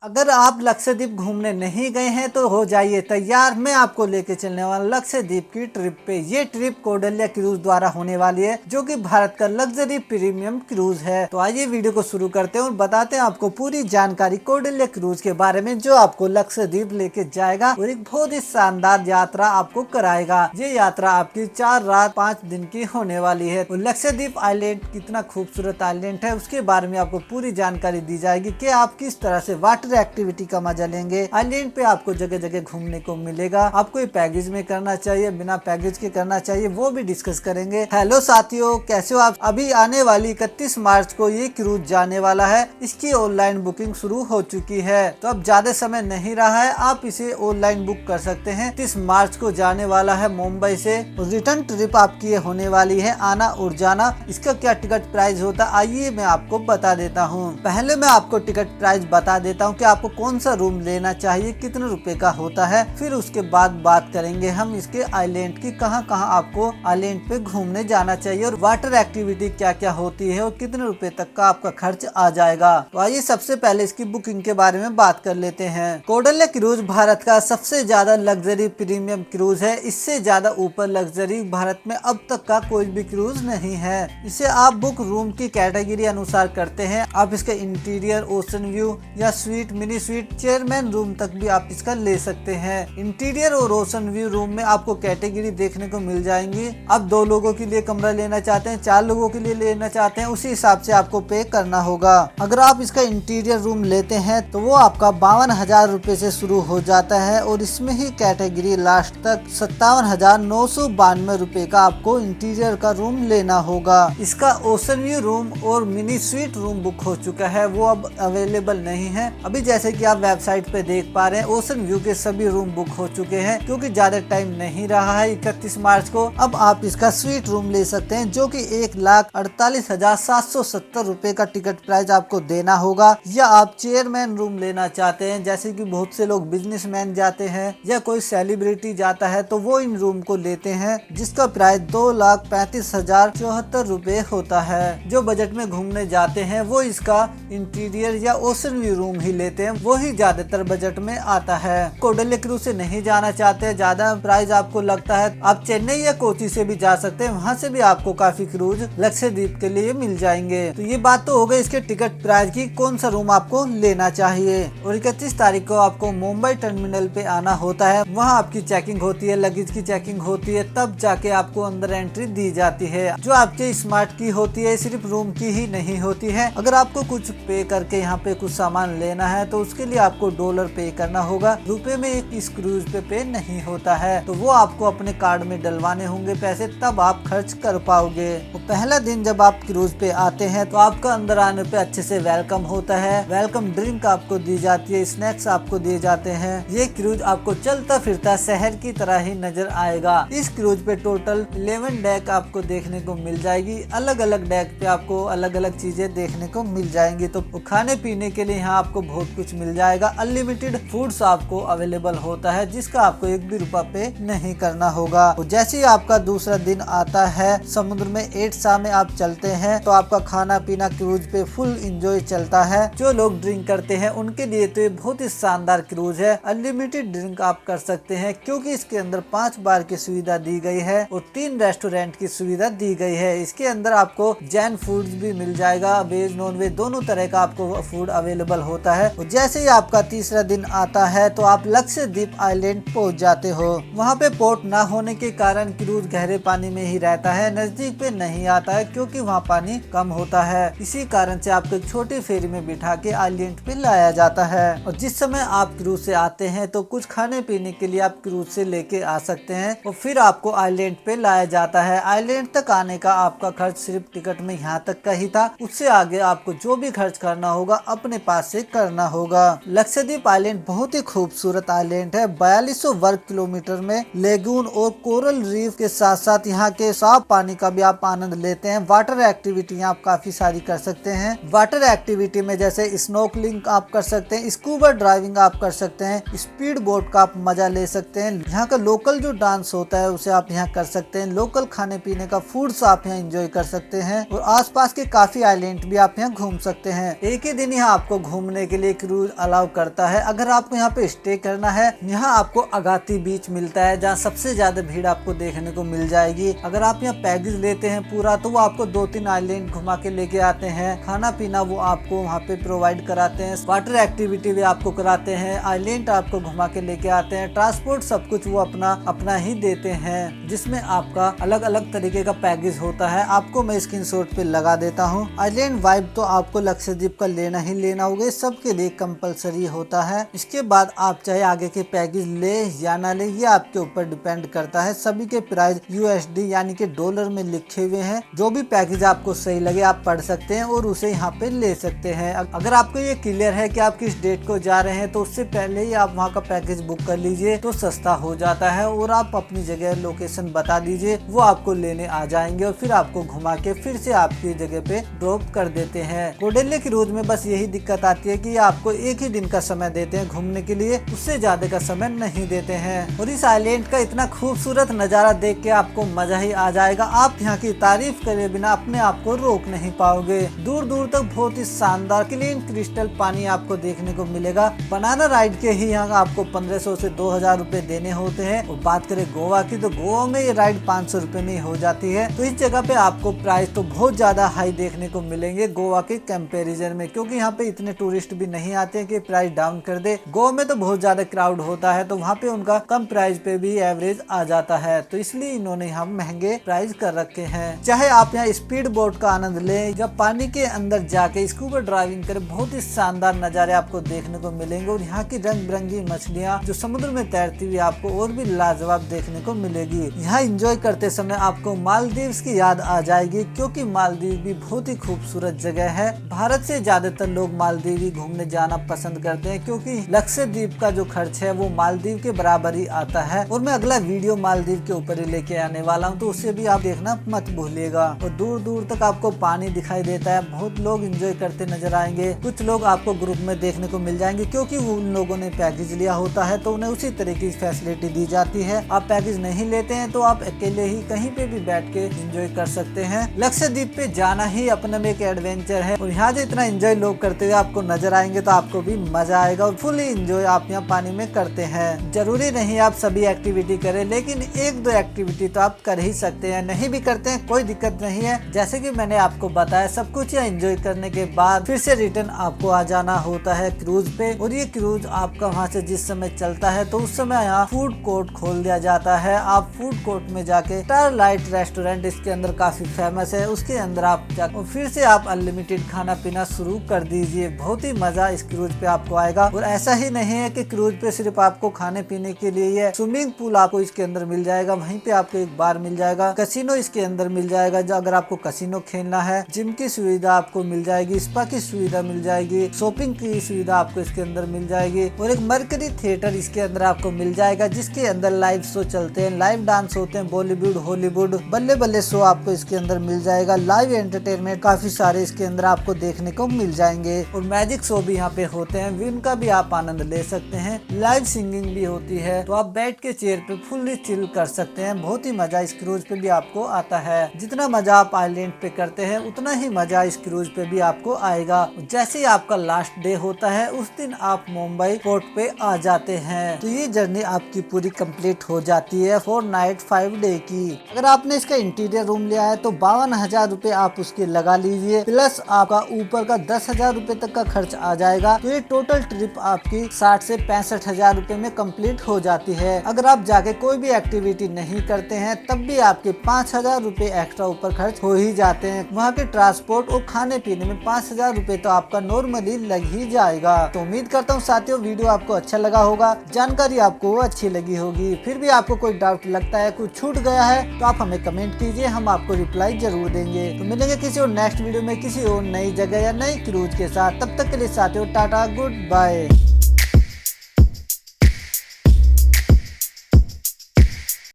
अगर आप लक्षद्वीप घूमने नहीं गए हैं तो हो जाइए तैयार, मैं आपको लेके चलने वाला लक्षद्वीप की ट्रिप पे। ये ट्रिप कौडल्या क्रूज द्वारा होने वाली है, जो कि भारत का लग्जरी प्रीमियम क्रूज है। तो आइए वीडियो को शुरू करते हैं और बताते हैं आपको पूरी जानकारी कौडल्या क्रूज के बारे में, जो आपको लक्षद्वीप लेके जाएगा और एक बहुत ही शानदार यात्रा आपको कराएगा। ये यात्रा आपकी 4 रात 5 दिन की होने वाली है। तो लक्षद्वीप आइलैंड कितना खूबसूरत आइलैंड है, उसके बारे में आपको पूरी जानकारी दी जाएगी कि आप किस तरह से वाटर एक्टिविटी का मजा लेंगे। आइलैंड पे आपको जगह जगह घूमने को मिलेगा। आपको ये पैकेज में करना चाहिए, बिना पैकेज के करना चाहिए, वो भी डिस्कस करेंगे। हेलो साथियों, कैसे हो आप? अभी आने वाली 31 मार्च को ये क्रूज जाने वाला है। इसकी ऑनलाइन बुकिंग शुरू हो चुकी है, तो अब ज्यादा समय नहीं रहा है, आप इसे ऑनलाइन बुक कर सकते हैं। 30 मार्च को जाने वाला है मुंबई से। रिटर्न ट्रिप आपकी होने वाली है आना और जाना। इसका क्या टिकट प्राइस होता है, आइए मैं आपको बता देता हूँ। पहले मैं आपको टिकट प्राइस बता देता हूँ कि आपको कौन सा रूम लेना चाहिए, कितने रुपए का होता है। फिर उसके बाद बात करेंगे हम इसके आइलैंड की, कहाँ कहाँ आपको आइलैंड पे घूमने जाना चाहिए और वाटर एक्टिविटी क्या क्या होती है और कितने रुपए तक का आपका खर्च आ जाएगा। तो आइए सबसे पहले इसकी बुकिंग के बारे में बात कर लेते हैं। कौडल्या क्रूज भारत का सबसे ज्यादा लग्जरी प्रीमियम क्रूज है। इससे ज्यादा ऊपर लग्जरी भारत में अब तक का कोई भी क्रूज नहीं है। इसे आप बुक रूम की कैटेगरी अनुसार करते हैं। आप इसका इंटीरियर, ओशन व्यू या sweet, mini sweet, chairman room तक भी आप इसका ले सकते हैं। इंटीरियर और ओशन व्यू रूम में आपको कैटेगरी देखने को मिल जाएंगी। आप 2 लोगों के लिए कमरा लेना चाहते हैं, 4 लोगों के लिए लेना चाहते हैं, उसी हिसाब से आपको पे करना होगा। अगर आप इसका इंटीरियर रूम लेते हैं तो वो आपका 52,000 रूपए से शुरू हो जाता है और इसमें ही कैटेगरी लास्ट तक 57,992 रूपए का आपको इंटीरियर का रूम लेना होगा। इसका ओशन व्यू रूम और मिनी स्वीट रूम बुक हो चुका है, वो अब अवेलेबल नहीं है। अभी जैसे कि आप वेबसाइट पे देख पा रहे हैं, ओशन व्यू के सभी रूम बुक हो चुके हैं, क्योंकि ज्यादा टाइम नहीं रहा है 31 मार्च को। अब आप इसका स्वीट रूम ले सकते हैं, जो कि 1,48,770 रूपए का टिकट प्राइस आपको देना होगा। या आप चेयरमैन रूम लेना चाहते हैं, जैसे कि बहुत से लोग बिजनेसमैन जाते हैं या कोई सेलिब्रिटी जाता है, तो वो इन रूम को लेते हैं, जिसका प्राइस 2,35,074 रूपए होता है। जो बजट में घूमने जाते हैं वो इसका इंटीरियर या ओशन व्यू रूम ही लेते हैं, वो ही ज्यादातर बजट में आता है। कौडल्या क्रूज से नहीं जाना चाहते, ज्यादा प्राइस आपको लगता है, आप चेन्नई या कोची से भी जा सकते हैं, वहाँ से भी आपको काफी क्रूज लक्षद्वीप के लिए मिल जाएंगे। तो ये बात तो हो गई इसके टिकट प्राइस की, कौन सा रूम आपको लेना चाहिए। और 31 तारीख को आपको मुंबई टर्मिनल पे आना होता है। वहाँ आपकी चेकिंग होती है, लगेज की चेकिंग होती है, तब जाके आपको अंदर एंट्री दी जाती है। जो आपके स्मार्ट की होती है, सिर्फ रूम की ही नहीं होती है। अगर आपको कुछ पे करके यहाँ पे कुछ सामान लेना है तो उसके लिए आपको डॉलर पे करना होगा, रुपए में इस क्रूज पे नहीं होता है। तो वो आपको अपने कार्ड में डलवाने होंगे पैसे, तब आप खर्च कर पाओगे। तो पहला दिन जब आप क्रूज पे आते हैं तो आपका अंदर आने पे अच्छे से वेलकम होता है। वेलकम ड्रिंक आपको दी जाती है, स्नैक्स आपको दिए जाते हैं। ये क्रूज आपको चलता फिरता शहर की तरह ही नजर आएगा। इस क्रूज पे टोटल 11 डेक आपको देखने को मिल जाएगी। अलग अलग डेक पे आपको अलग अलग चीजें देखने को मिल जाएंगी। तो खाने पीने के लिए यहाँ आपको बहुत कुछ मिल जाएगा। अनलिमिटेड फूड्स आपको अवेलेबल होता है, जिसका आपको 1 भी रुपया पे नहीं करना होगा। तो जैसे ही आपका दूसरा दिन आता है, समुद्र में 8 शाम में आप चलते हैं, तो आपका खाना पीना क्रूज पे फुल एंजॉय चलता है। जो लोग ड्रिंक करते हैं उनके लिए तो ये बहुत ही शानदार क्रूज है। अनलिमिटेड ड्रिंक आप कर सकते हैं, क्योंकि इसके अंदर 5 बार की सुविधा दी गई है और 3 रेस्टोरेंट की सुविधा दी गई है। इसके अंदर आपको जैन फूड भी मिल जाएगा, वेज नॉन वेज दोनों तरह का आपको फूड अवेलेबल होता है। और जैसे ही आपका तीसरा दिन आता है तो आप लक्षद्वीप आइलैंड पहुंच जाते हो। वहाँ पे पोर्ट ना होने के कारण क्रूज गहरे पानी में ही रहता है, नजदीक पे नहीं आता है, क्योंकि वहाँ पानी कम होता है। इसी कारण से आपको एक छोटी फेरी में बिठा के आइलैंड पे लाया जाता है। और जिस समय आप क्रूज से आते हैं तो कुछ खाने पीने के लिए आप क्रूज से लेके आ सकते हैं और फिर आपको आइलैंड पे लाया जाता है। आइलैंड तक आने का आपका खर्च सिर्फ टिकट में यहाँ तक का ही था, उससे आगे आपको जो भी खर्च करना होगा अपने पास से करना होगा। लक्षद्वीप आइलैंड बहुत ही खूबसूरत आइलैंड है। 4200 वर्ग किलोमीटर में लेगून और कोरल रीफ के साथ साथ यहाँ के साफ पानी का भी आप आनंद लेते हैं। वाटर एक्टिविटी आप काफी सारी कर सकते हैं। वाटर एक्टिविटी में जैसे स्नोकलिंग आप कर सकते हैं, स्कूबा ड्राइविंग आप कर सकते हैं, स्पीड बोट का आप मजा ले सकते हैं। यहाँ का लोकल जो डांस होता है उसे आप यहाँ कर सकते हैं। लोकल खाने पीने का फूड्स आप यहाँ एंजॉय कर सकते हैं और आसपास के काफी आइलैंड भी आप यहाँ घूम सकते हैं। एक ही दिन यहाँ आपको घूमने के लिए क्रूज अलाउ करता है। अगर आपको यहाँ पे स्टे करना है, यहाँ आपको अगाती बीच मिलता है जहाँ सबसे ज्यादा भीड़ आपको देखने को मिल जाएगी। अगर आप यहाँ पैकेज लेते हैं पूरा तो वो आपको 2-3 आइलैंड घुमा के लेके आते हैं। खाना पीना वो आपको वहाँ पे प्रोवाइड कराते हैं, वाटर एक्टिविटी भी आपको कराते हैं, आइलैंड आपको घुमा के लेके आते हैं, ट्रांसपोर्ट सब कुछ वो अपना ही देते हैं, जिसमें आपका अलग अलग तरीके का पैकेज होता है। आपको मैं स्क्रीनशॉट पे लगा देता हूँ। आइलैंड वाइब तो आपको लक्षद्वीप का लेना ही लेना होगा, सबके लिए कंपलसरी होता है। इसके बाद आप चाहे आगे के पैकेज ले या ना ले, ये आपके ऊपर डिपेंड करता है। सभी के प्राइस USD यानी कि डॉलर में लिखे हुए हैं। जो भी पैकेज आपको सही लगे आप पढ़ सकते हैं और उसे यहाँ पे ले सकते हैं। अगर आपको ये क्लियर है कि आप किस डेट को जा रहे हैं तो उससे पहले ही आप वहाँ का पैकेज बुक कर लीजिए तो सस्ता हो जाता है। और आप अपनी जगह लोकेशन बता दीजिए, वो आपको लेने आ जाएंगे और फिर आपको घुमा के फिर से आपकी जगह पे ड्रॉप कर देते हैं। कोडेले क्रूज में बस यही दिक्कत आती है कि आपको एक ही दिन का समय देते हैं घूमने के लिए, उससे ज्यादा का समय नहीं देते हैं। और इस आइलैंड का इतना खूबसूरत नजारा देख के आपको मजा ही आ जाएगा। आप यहाँ की तारीफ करे बिना अपने आप को रोक नहीं पाओगे। दूर दूर तक बहुत ही शानदार क्लीन क्रिस्टल पानी आपको देखने को मिलेगा। बनाना राइड के ही यहाँ आपको 1500 से 2000 रुपए देने होते हैं। और बात करें गोवा की तो गोवा में ये राइड 500 रुपए में हो जाती है। तो इस जगह पे आपको प्राइस तो बहुत ज्यादा हाई देखने को मिलेंगे गोवा के कंपैरिजन में, क्योंकि यहाँ पे इतने टूरिस्ट भी नहीं आते हैं कि प्राइस डाउन कर दे। गोवा में तो बहुत ज्यादा क्राउड होता है तो वहाँ पे उनका कम प्राइस पे भी एवरेज आ जाता है, तो इसलिए इन्होंने यहाँ महंगे प्राइस कर रखे हैं। चाहे आप यहाँ स्पीड बोट का आनंद ले या पानी के अंदर जाके स्कूबा ड्राइविंग करें, बहुत ही शानदार नजारे आपको देखने को मिलेंगे। और यहाँ की रंग बिरंगी मछलियाँ जो समुद्र में तैरती हुई आपको और भी लाजवाब देखने को मिलेगी। यहाँ एंजॉय करते समय आपको मालदीव्स की याद आ जाएगी, क्योंकि मालदीव भी बहुत ही खूबसूरत जगह है। भारत से ज्यादातर लोग मालदीव ही घूमने जाना पसंद करते हैं, क्योंकि लक्षद्वीप का जो खर्च है वो मालदीव के बराबर ही आता है। और मैं अगला वीडियो मालदीव के ऊपर ही लेके आने वाला हूँ, तो उससे भी आप देखना मत भूलिएगा। और दूर दूर तक आपको पानी दिखाई देता है, बहुत लोग एंजॉय करते नजर आएंगे। कुछ लोग आपको ग्रुप में देखने को मिल जाएंगे, क्योंकि उन लोगों ने पैकेज लिया होता है तो उन्हें उसी तरीके की फैसिलिटी दी जाती है। आप पैकेज नहीं लेते हैं तो आप अकेले ही कहीं पे भी बैठ के एंजॉय कर सकते हैं। लक्षद्वीप पे जाना ही अपने में एक एडवेंचर है। और यहाँ जो इतना एंजॉय लोग करते हुए आपको नजर आएंगे तो आपको भी मजा आएगा और फुल एंजॉय आप यहाँ पानी में करते हैं। जरूरी नहीं आप सभी एक्टिविटी करें, लेकिन 1-2 एक्टिविटी तो आप कर ही सकते हैं। नहीं भी करते हैं कोई दिक्कत नहीं है। जैसे कि मैंने आपको बताया, सब कुछ यहाँ एंजॉय करने के बाद फिर से रिटर्न आपको आ जाना होता है क्रूज पे। और ये क्रूज आपका वहाँ से जिस समय चलता है तो उस समय यहाँ फूड कोर्ट खोल दिया जाता है। आप फूड कोर्ट में जाके स्टारलाइट रेस्टोरेंट इसके अंदर काफी फेमस है, उसके अंदर आप जाकर फिर से आप अनलिमिटेड खाना पीना शुरू कर दीजिए। बहुत ही मजा इस क्रूज पे आपको आएगा। और ऐसा ही नहीं है कि क्रूज पे सिर्फ आपको खाने पीने के लिए है, स्विमिंग पूल आपको इसके अंदर मिल जाएगा, वहीं पे आपको एक बार मिल जाएगा, कसिनो इसके अंदर मिल जाएगा जो अगर आपको कसिनो खेलना है, जिम की सुविधा आपको मिल जाएगी, स्पा की सुविधा मिल जाएगी, शॉपिंग की सुविधा आपको इसके अंदर मिल जाएगी। और एक मरकरी थिएटर इसके अंदर आपको मिल जाएगा, जिसके अंदर लाइव शो चलते हैं, लाइव डांस होते हैं, बॉलीवुड हॉलीवुड बल्ले बल्ले शो आपको इसके अंदर मिल जाएगा। लाइव एंटरटेनमेंट काफी सारे इसके अंदर आपको देखने को मिल जाएंगे। और मैजिक शो भी यहाँ पे होते हैं, उनका भी आप आनंद ले सकते हैं। लाइव सिंगिंग भी होती है, तो आप बैठ के चेयर पे फुल्ली चिल कर सकते हैं। बहुत ही मजा इस क्रूज पे भी आपको आता है। जितना मजा आप आइलैंड पे करते हैं उतना ही मजा इस क्रूज पे भी आपको आएगा। जैसे ही आपका लास्ट डे होता है उस दिन आप मुंबई पोर्ट पे आ जाते हैं। तो ये जर्नी आपकी पूरी कंप्लीट हो जाती है 4 नाइट 5 डे की। अगर आपने इसका इंटीरियर रूम लिया है तो 52,000 रुपए आप उसके लगा लीजिए, प्लस आपका ऊपर का 10,000 रुपए तक का खर्च आ जाएगा। तो ये टोटल ट्रिप आपकी 60 से 65,000 रुपए में कंप्लीट हो जाती है। अगर आप जाके कोई भी एक्टिविटी नहीं करते हैं तब भी आपके 5,000 रुपए एक्स्ट्रा ऊपर खर्च हो ही जाते हैं। वहाँ के ट्रांसपोर्ट और खाने पीने में 5,000 रुपए तो आपका नॉर्मली लग ही जाएगा। तो उम्मीद करता हूँ साथियों वीडियो आपको अच्छा लगा होगा, जानकारी आपको अच्छी लगी होगी। फिर भी आपको कोई डाउट लगता है, कुछ छूट गया है तो आप हमें कमेंट कीजिए, हम आपको रिप्लाई जरूर देंगे। तो मिलेंगे किसी और नेक्स्ट वीडियो में किसी और नई जगह या नई क्रूज के साथ। तब तक के लिए साथियों टाटा गुड बाय।